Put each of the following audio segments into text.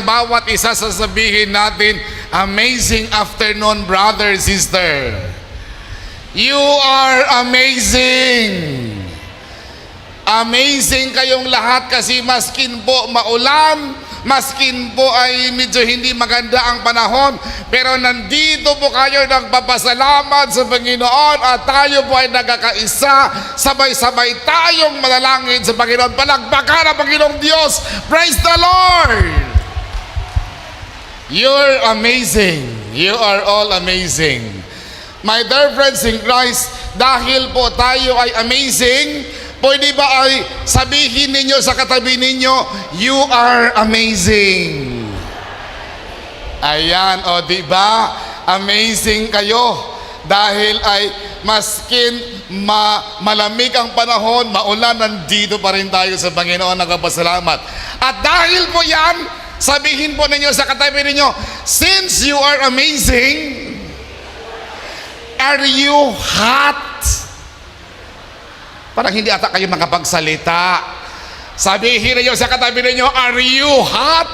bawat isa sasabihin natin, amazing afternoon, brother, sister. You are amazing. Amazing kayong lahat kasi maskin po maulan, maskin po ay medyo hindi maganda ang panahon, pero nandito po kayo nagpapasalamat sa Panginoon at tayo po ay nagkakaisa, sabay-sabay tayong manalangin sa Panginoon. Palakpakan ang Panginoong Diyos. Praise the Lord! You're amazing. You are all amazing. My dear friends in Christ, dahil po tayo ay amazing, pwede ba ay sabihin ninyo sa katabi ninyo, you are amazing. Ayan, o diba? Amazing kayo. Dahil ay maskin malamig ang panahon, maulan, nandito pa rin tayo sa Panginoon, nagpapasalamat. At dahil po yan, sabihin po ninyo sa katabi ninyo, since you are amazing, are you hot? Parang hindi ata kayo makapagsalita. Sabihin niyo sa katabi niyo, are you hot?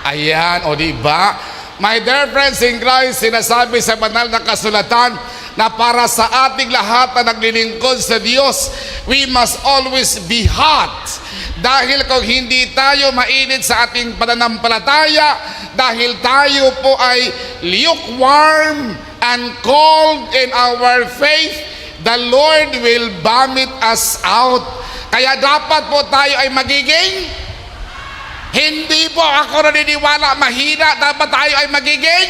Ayan, o diba? My dear friends in Christ, sinasabi sa banal na kasulatan na para sa ating lahat na naglilingkod sa Diyos, we must always be hot. Dahil kung hindi tayo mainit sa ating pananampalataya, dahil tayo po ay lukewarm and cold in our faith, the Lord will vomit us out. Kaya dapat po tayo ay magiging, hindi po ako naniniwala mahina, dapat tayo ay magiging